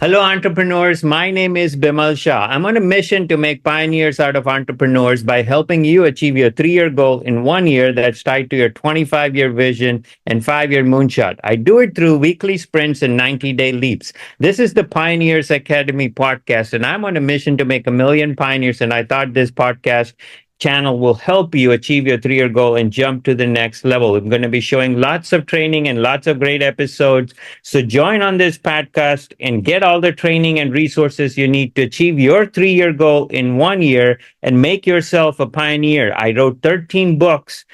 Hello, entrepreneurs. My name is Bimal Shah. I'm on a mission to make pioneers out of entrepreneurs by helping you achieve your 3 year goal in 1 year that's tied to your 25-year vision and 5 year moonshot. I do it through weekly sprints and 90-day leaps. This is the Pioneers Academy podcast, and I'm on a mission to make a million pioneers. And I thought this podcast channel will help you achieve your 3 year goal and jump to the next level. I'm going to be showing lots of training and lots of great episodes, so join on this podcast and get all the training and resources you need to achieve your 3 year goal in 1 year and make yourself a pioneer. I wrote 13 books,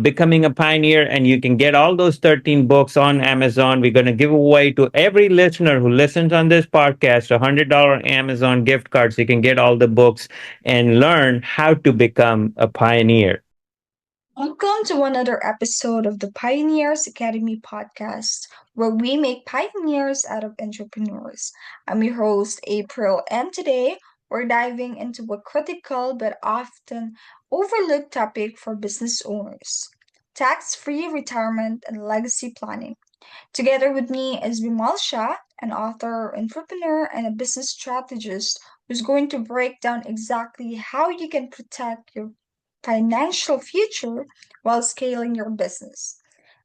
Becoming a Pioneer, and you can get all those 13 books on Amazon. We're going to give away to every listener who listens on this podcast a $100 Amazon gift card so you can get all the books and learn how to become a pioneer. Welcome to another episode of the Pioneers Academy podcast, where we make pioneers out of entrepreneurs. I'm your host, April, and today we're diving into a critical but often overlooked topic for business owners: tax free retirement and legacy planning. Together with me is Vimal Shah, an author, entrepreneur, and a business strategist who's going to break down exactly how you can protect your financial future while scaling your business.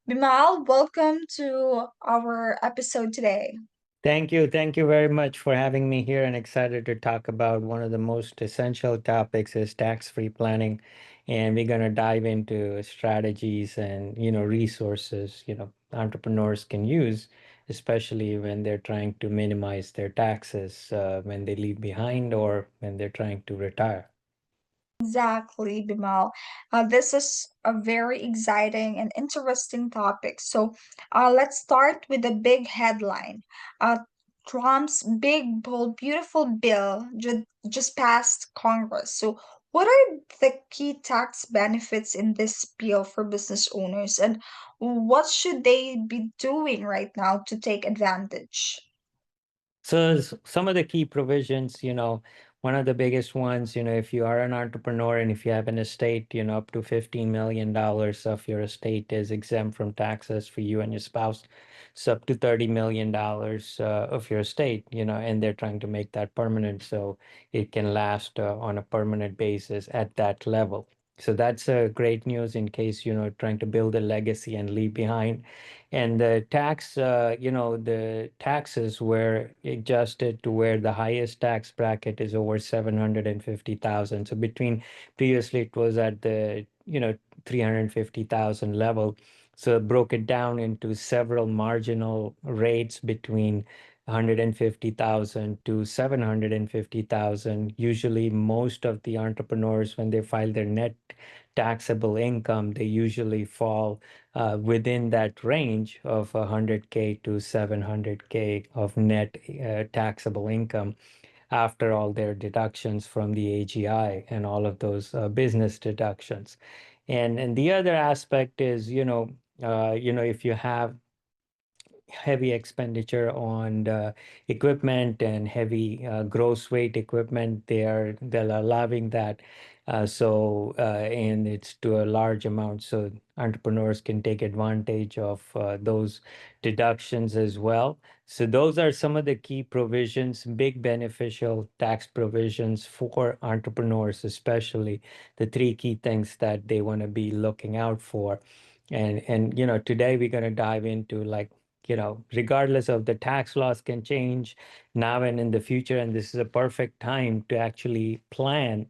Bimal, welcome to our episode today. Thank you. Thank you very much for having me here and excited to talk about one of the most essential topics is tax-free planning. And we're going to dive into strategies and, resources, entrepreneurs can use, especially when they're trying to minimize their taxes when they leave behind or when they're trying to retire. Exactly, Bimal. This is a very exciting and interesting topic. So let's start with the big headline. Uh, Trump's big, bold, beautiful bill just passed Congress. So, what are the key tax benefits in this bill for business owners, and what should they be doing right now to take advantage? So some of the key provisions, one of the biggest ones, if you are an entrepreneur and if you have an estate, up to $15 million of your estate is exempt from taxes for you and your spouse. So up to $30 million of your estate, and they're trying to make that permanent so it can last on a permanent basis at that level. So that's great news in case, trying to build a legacy and leave behind. And the taxes were adjusted to where the highest tax bracket is over 750,000. So between previously it was at the, 350,000 level. So it broke it down into several marginal rates between 150,000 to 750,000. Usually most of the entrepreneurs, when they file their net taxable income, they usually fall within that range of 100K to 700K of net taxable income after all their deductions from the AGI and all of those business deductions. And the other aspect is, if you have heavy expenditure on the equipment and heavy gross weight equipment. They're allowing that, and it's to a large amount, so entrepreneurs can take advantage of those deductions as well. So those are some of the key provisions, big beneficial tax provisions for entrepreneurs, especially the three key things that they want to be looking out for. And today we're going to dive into, like, regardless of the tax laws can change now and in the future, and this is a perfect time to actually plan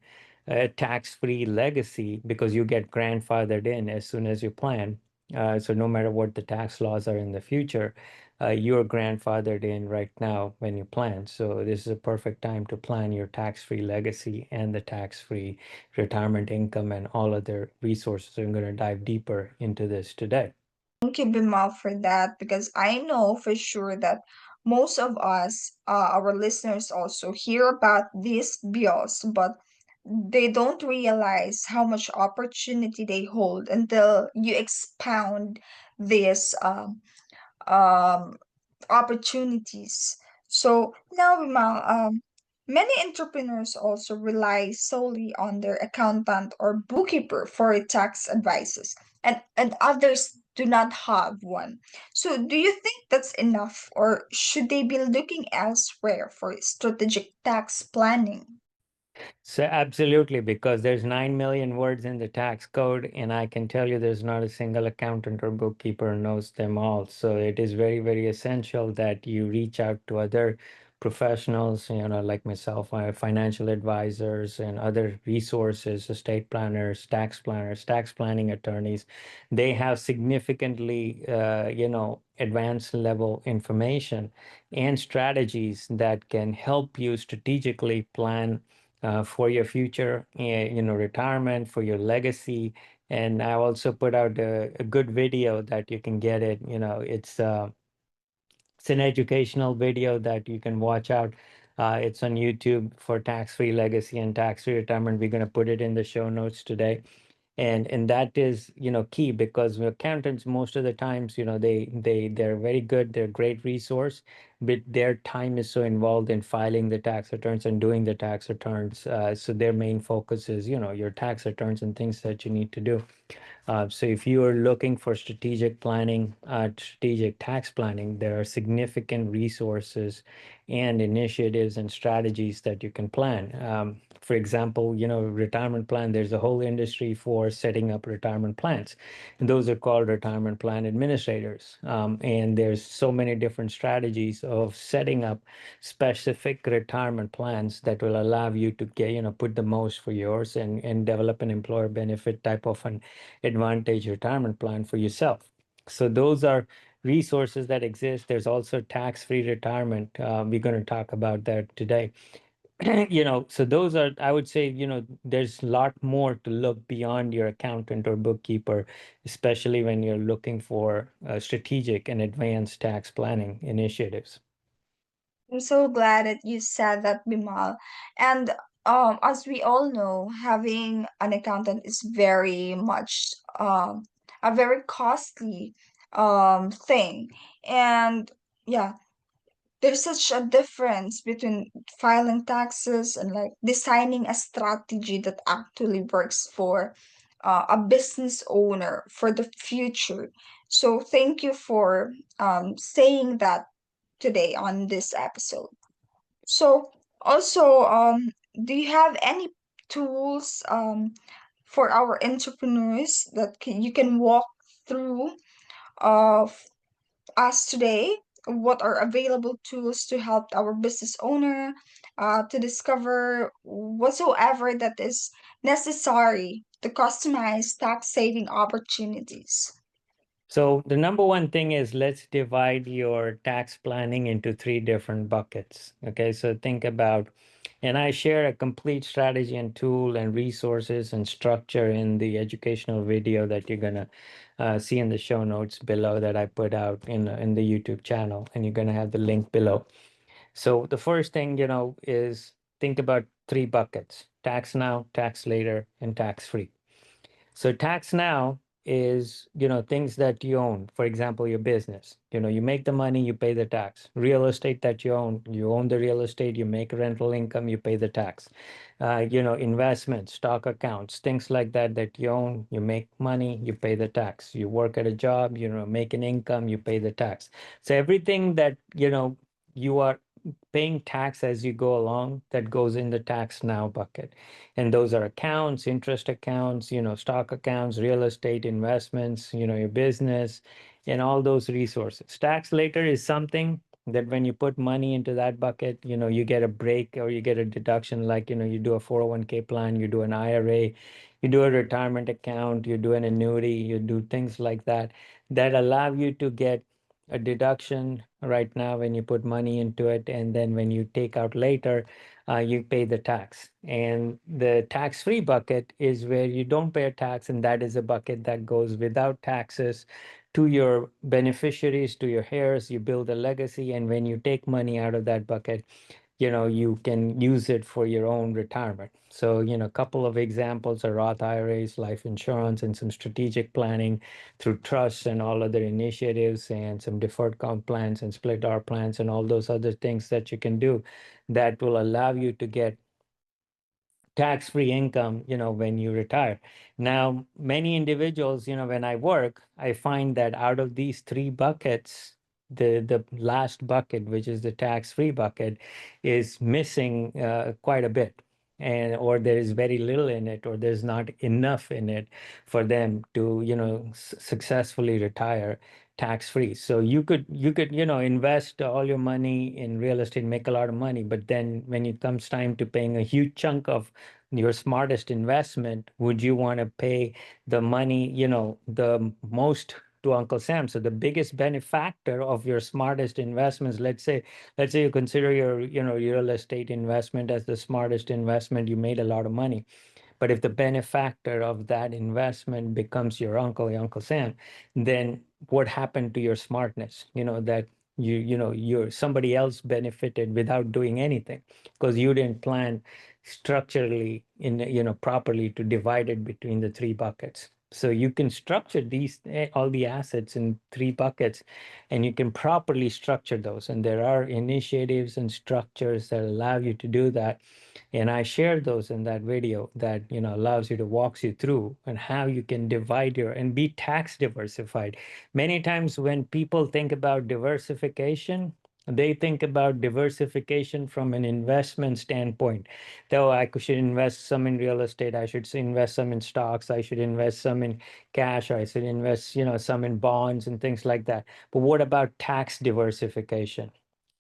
a tax-free legacy because you get grandfathered in as soon as you plan. So no matter what the tax laws are in the future, you're grandfathered in right now when you plan. So this is a perfect time to plan your tax-free legacy and the tax-free retirement income and all other resources. I'm going to dive deeper into this today. Thank you, Bimal, for that because I know for sure that most of us, our listeners, also hear about these bills, but they don't realize how much opportunity they hold until you expound these um, opportunities. So now, Vimal, many entrepreneurs also rely solely on their accountant or bookkeeper for tax advices, and others do not have one. So, do you think that's enough, or should they be looking elsewhere for strategic tax planning? So absolutely, because there's 9 million words in the tax code, and I can tell you there's not a single accountant or bookkeeper who knows them all. So it is very, very essential that you reach out to other professionals, like myself, financial advisors and other resources, estate planners, tax planning attorneys. They have significantly, advanced level information and strategies that can help you strategically plan for your future, retirement, for your legacy. And I also put out a good video that you can get it. It's an educational video that you can watch out. It's on YouTube for tax-free legacy and tax-free retirement. We're going to put it in the show notes today, and that is key, because accountants most of the times they're very good, they're a great resource, but their time is so involved in filing the tax returns and doing the tax returns, so their main focus is your tax returns and things that you need to do. So if you are looking for strategic planning, strategic tax planning, there are significant resources and initiatives and strategies that you can plan. For example, retirement plan, there's a whole industry for setting up retirement plans. And those are called retirement plan administrators. And there's so many different strategies of setting up specific retirement plans that will allow you to get, put the most for yours, and develop an employer benefit type of an advantage retirement plan for yourself. So those are resources that exist. There's also tax-free retirement. We're going to talk about that today. So those are, I would say, there's a lot more to look beyond your accountant or bookkeeper, especially when you're looking for strategic and advanced tax planning initiatives. I'm so glad that you said that, Bimal. And as we all know, having an accountant is very much a very costly thing. And yeah, there's such a difference between filing taxes and like designing a strategy that actually works for a business owner for the future. So thank you for saying that today on this episode. So also, do you have any tools for our entrepreneurs that you can walk through of us today? What are available tools to help our business owner to discover whatsoever that is necessary to customize tax saving opportunities? So the number one thing is, let's divide your tax planning into three different buckets. Okay, so think about, and I share a complete strategy and tool and resources and structure in the educational video that you're gonna see in the show notes below, that I put out in the YouTube channel, and you're gonna have the link below. So the first thing, is think about three buckets: tax now, tax later, and tax free. So tax now is, things that you own. For example, your business. You make the money, you pay the tax. Real estate that you own the real estate, you make rental income, you pay the tax. Investments, stock accounts, things like that that you own, you make money, you pay the tax. You work at a job, make an income, you pay the tax. So everything that, you are paying tax as you go along, that goes in the tax now bucket. And those are accounts, interest accounts, stock accounts, real estate investments, your business, and all those resources. Tax later is something that when you put money into that bucket, you get a break or you get a deduction, like, you do a 401k plan, you do an IRA, you do a retirement account, you do an annuity, you do things like that, that allow you to get a deduction right now when you put money into it, and then when you take out later, you pay the tax. And the tax-free bucket is where you don't pay a tax, and that is a bucket that goes without taxes to your beneficiaries, to your heirs. You build a legacy, and when you take money out of that bucket, you can use it for your own retirement. So, a couple of examples are Roth IRAs, life insurance, and some strategic planning through trusts and all other initiatives, and some deferred comp plans and split R plans and all those other things that you can do that will allow you to get tax-free income, when you retire. Now, many individuals, when I work, I find that out of these three buckets, the last bucket, which is the tax-free bucket, is missing quite a bit. And or there is very little in it, or there's not enough in it for them to, successfully retire tax free. So you could invest all your money in real estate, make a lot of money, but then when it comes time to paying a huge chunk of your smartest investment, would you want to pay the money, the most to Uncle Sam? So the biggest benefactor of your smartest investments, let's say you consider your, real estate investment as the smartest investment, you made a lot of money. But if the benefactor of that investment becomes your Uncle Sam, then what happened to your smartness? That you're somebody else benefited without doing anything because you didn't plan structurally properly to divide it between the three buckets. So you can structure these all the assets in three buckets, and you can properly structure those. And there are initiatives and structures that allow you to do that, and I shared those in that video that allows you to walks you through and how you can divide your and be tax diversified. Many times when people think about diversification, they think about diversification from an investment standpoint. Though should invest some in real estate, I should invest some in stocks, I should invest some in cash, or I should invest, some in bonds and things like that. But what about tax diversification?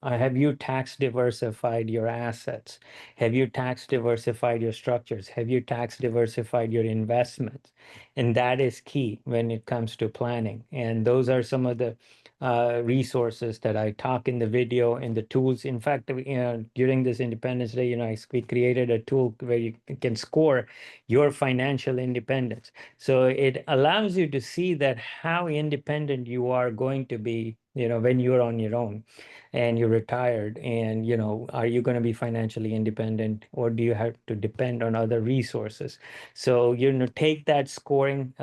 Have you tax diversified your assets? Have you tax diversified your structures? Have you tax diversified your investments? And that is key when it comes to planning. And those are some of the resources that I talk in the video and the tools. In fact, during this Independence Day, we created a tool where you can score your financial independence. So it allows you to see that how independent you are going to be, when you're on your own and you're retired, and are you going to be financially independent, or do you have to depend on other resources? So take that scoring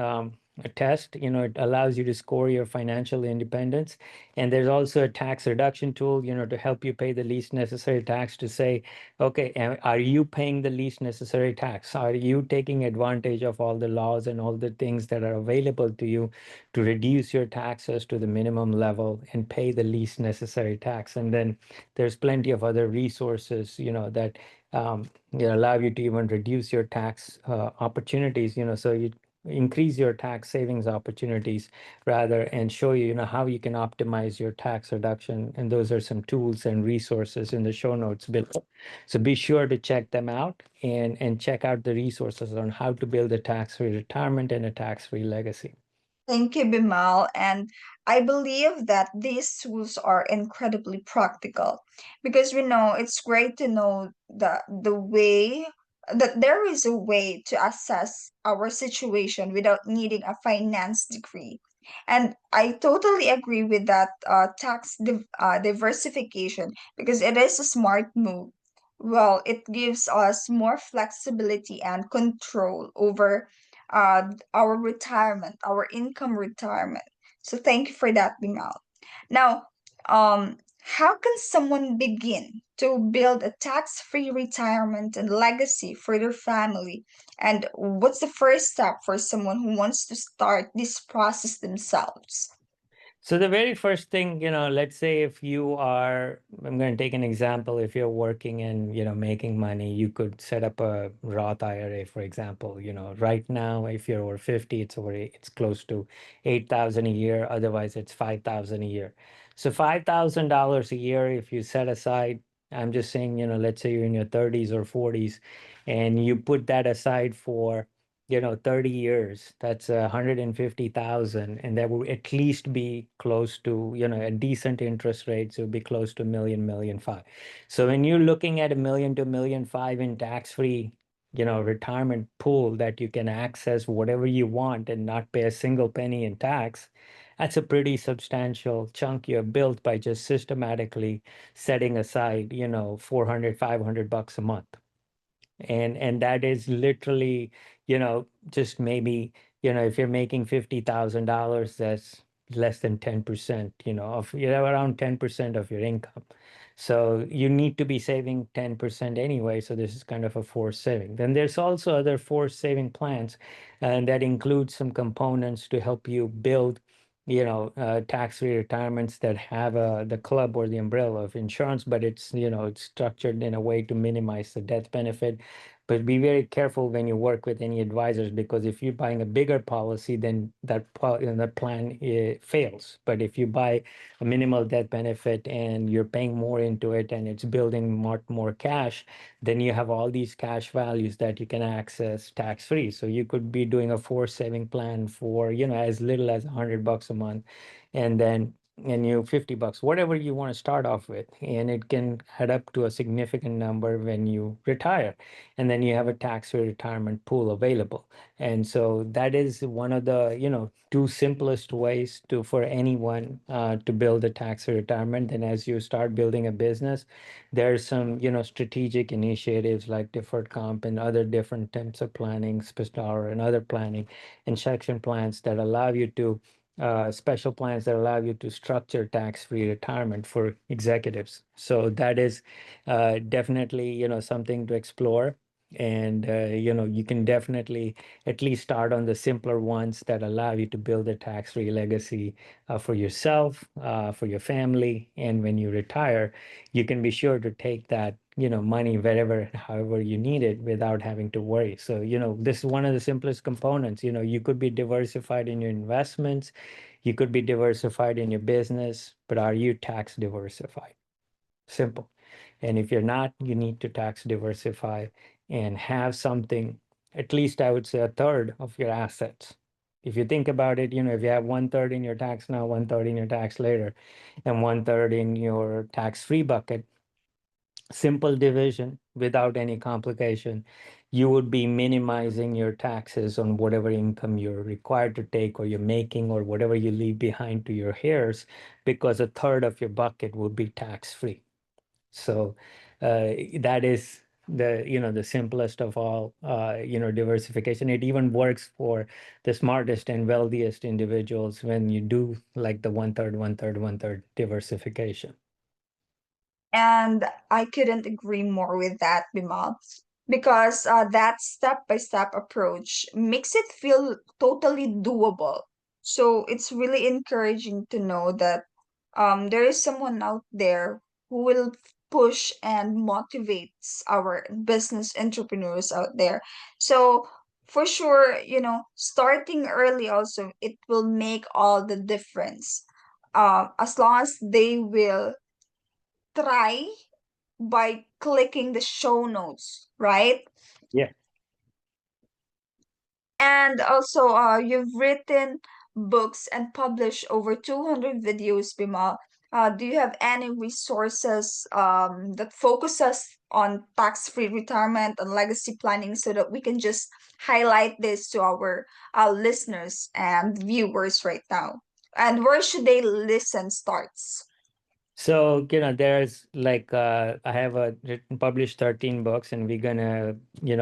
a test. It allows you to score your financial independence. And there's also a tax reduction tool, to help you pay the least necessary tax, to say, okay, are you paying the least necessary tax? Are you taking advantage of all the laws and all the things that are available to you to reduce your taxes to the minimum level and pay the least necessary tax? And then there's plenty of other resources, that allow you to even reduce your tax opportunities, so you increase your tax savings opportunities rather, and show you, how you can optimize your tax reduction. And those are some tools and resources in the show notes below. So be sure to check them out, and check out the resources on how to build a tax-free retirement and a tax-free legacy. Thank you, Bimal. And I believe that these tools are incredibly practical because we know it's great to know the way that there is a way to assess our situation without needing a finance degree. And I totally agree with that diversification because it is a smart move. Well, it gives us more flexibility and control over our retirement, our income retirement. So thank you for that, Bimal. Now, how can someone begin to build a tax-free retirement and legacy for their family? And what's the first step for someone who wants to start this process themselves? So the very first thing, let's say if you are, I'm going to take an example. If you're working and, making money, you could set up a Roth IRA, for example. Right now, if you're over 50, it's close to 8,000 a year. Otherwise, it's 5,000 a year. So $5,000 a year, if you set aside, I'm just saying, let's say you're in your 30s or 40s, and you put that aside for 30 years, that's 150,000, and that will at least be close to, a decent interest rate. So it'll be close to million five. So when you're looking at 1 million to 1,500,000 in tax-free, retirement pool that you can access whatever you want and not pay a single penny in tax, that's a pretty substantial chunk you have built by just systematically setting aside, 400, $500 a month. And that is literally, just maybe, if you're making $50,000, that's less than 10%, of, around 10% of your income. So you need to be saving 10% anyway. So this is kind of a forced saving. Then there's also other forced saving plans, and that includes some components to help you build, tax-free retirements that have the club or the umbrella of insurance, but it's structured in a way to minimize the death benefit. But be very careful when you work with any advisors, because if you're buying a bigger policy, then that plan fails. But if you buy a minimal death benefit and you're paying more into it and it's building more cash, then you have all these cash values that you can access tax free. So you could be doing a forced saving plan for, as little as $100 a month, and then and you $50, whatever you want to start off with, and it can add up to a significant number when you retire. And then you have a tax-free retirement pool available. And so that is one of the, two simplest ways to for anyone to build a tax-free retirement. And as you start building a business, there's some, strategic initiatives like deferred comp and other different types of planning, SPISTAR and other planning and section plans that allow you to special plans that allow you to structure tax-free retirement for executives. So that is definitely, something to explore. And you can definitely at least start on the simpler ones that allow you to build a tax-free legacy for yourself, for your family, and when you retire, you can be sure to take that money wherever, however you need it, without having to worry. So this is one of the simplest components. You could be diversified in your investments, you could be diversified in your business, but are you tax diversified? Simple. And if you're not, you need to tax diversify and have something, at least I would say a third of your assets. If you think about it, if you have one third in your tax now, one third in your tax later, and one third in your tax free bucket, simple division without any complication, you would be minimizing your taxes on whatever income you're required to take or you're making or whatever you leave behind to your heirs, because a third of your bucket would be tax free. So that is the simplest of all, diversification. It even works for the smartest and wealthiest individuals when you do like the one third, one third, one third diversification. And I couldn't agree more with that, Bimal, because that step-by-step approach makes it feel totally doable. So it's really encouraging to know that there is someone out there who will push and motivates our business entrepreneurs out there. So for sure, starting early also, it will make all the difference. As long as they will try by clicking the show notes, right? Yeah. And also, you've written books and published over 200 videos, Bimal. Do you have any resources that focuses on tax-free retirement and legacy planning so that we can just highlight this to our listeners and viewers right now? And where should they listen starts? So, there's like I have published 13 books, and we're gonna,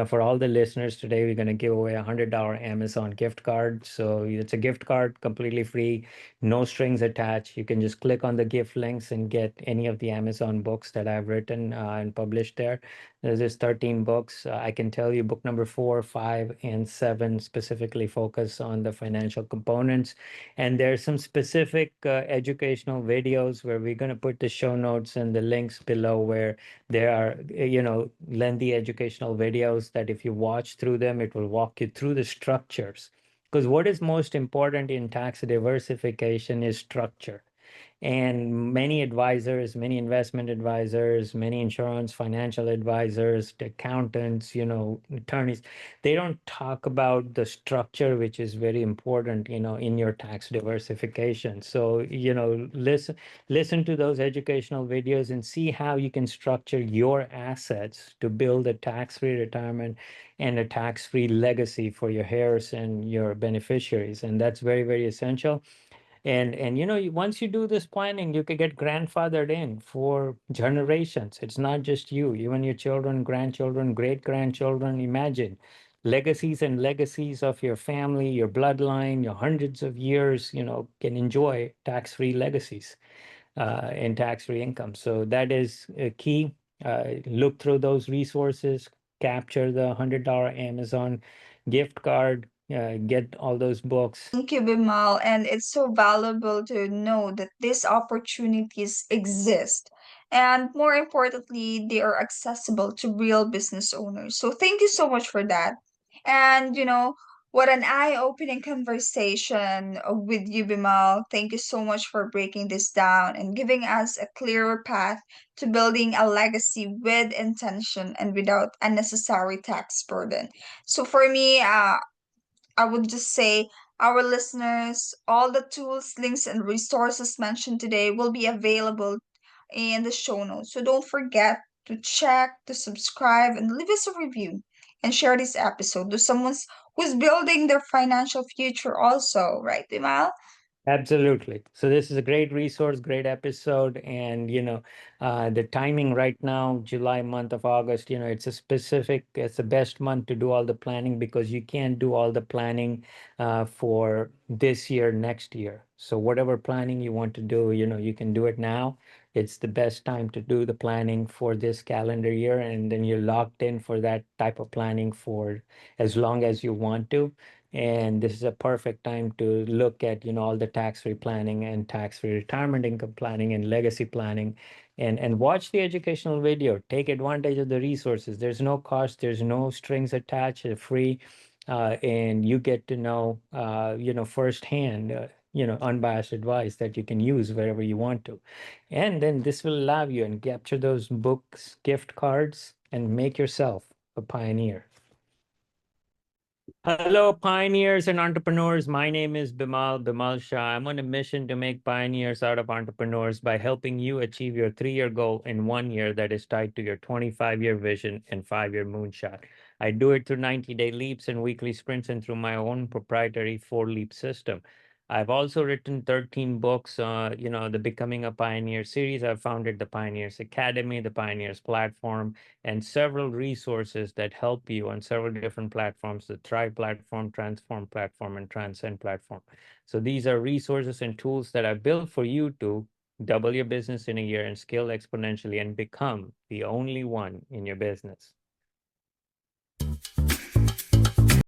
for all the listeners today, we're gonna give away $100 Amazon gift card. So it's a gift card, completely free, no strings attached. You can just click on the gift links and get any of the Amazon books that I've written and published there. There's just 13 books. I can tell you book number 4, 5, and 7 specifically focus on the financial components. And there's some specific educational videos where we're going to put the show notes and the links below, where there are, lengthy educational videos that if you watch through them, it will walk you through the structures. Because what is most important in tax diversification is structure. And many advisors, many investment advisors, many insurance financial advisors, accountants, attorneys, they don't talk about the structure, which is very important, in your tax diversification. So, listen to those educational videos and see how you can structure your assets to build a tax-free retirement and a tax-free legacy for your heirs and your beneficiaries. And that's very, very essential. And once you do this planning, you can get grandfathered in for generations. It's not just you, even your children, grandchildren, great grandchildren. Imagine legacies of your family, your bloodline, your hundreds of years, can enjoy tax-free legacies. in tax-free income. So that is key. Look through those resources, capture the $100 Amazon gift card, get all those books. Thank you, Bimal. And it's so valuable to know that these opportunities exist. And more importantly, they are accessible to real business owners. So thank you so much for that. And, what an eye-opening conversation with you, Bimal. Thank you so much for breaking this down and giving us a clearer path to building a legacy with intention and without unnecessary tax burden. So for me, I would just say, our listeners, all the tools, links, and resources mentioned today will be available in the show notes. So don't forget to check, to subscribe, and leave us a review and share this episode to someone who's building their financial future also, right, Bimal? Absolutely. So this is a great resource, great episode, and the timing right now, July month of August. It's the best month to do all the planning because you can't do all the planning for this year, next year. So whatever planning you want to do, you can do it now. It's the best time to do the planning for this calendar year, and then you're locked in for that type of planning for as long as you want to. And this is a perfect time to look at, all the tax-free planning and tax-free retirement income planning and legacy planning, and watch the educational video. Take advantage of the resources. There's no cost, there's no strings attached, it's free. And you get to know, firsthand, unbiased advice that you can use wherever you want to. And then this will allow you and capture those books, gift cards, and make yourself a pioneer. Hello, pioneers and entrepreneurs. My name is Bimal Shah. I'm on a mission to make pioneers out of entrepreneurs by helping you achieve your 3-year goal in 1 year that is tied to your 25-year vision and 5-year moonshot. I do it through 90-day leaps and weekly sprints and through my own proprietary 4-leap system. I've also written 13 books, the Becoming a Pioneer series. I've founded the Pioneers Academy, the Pioneers Platform, and several resources that help you on several different platforms: the Thrive platform, Transform platform, and Transcend platform. So these are resources and tools that I built for you to double your business in a year and scale exponentially and become the only one in your business.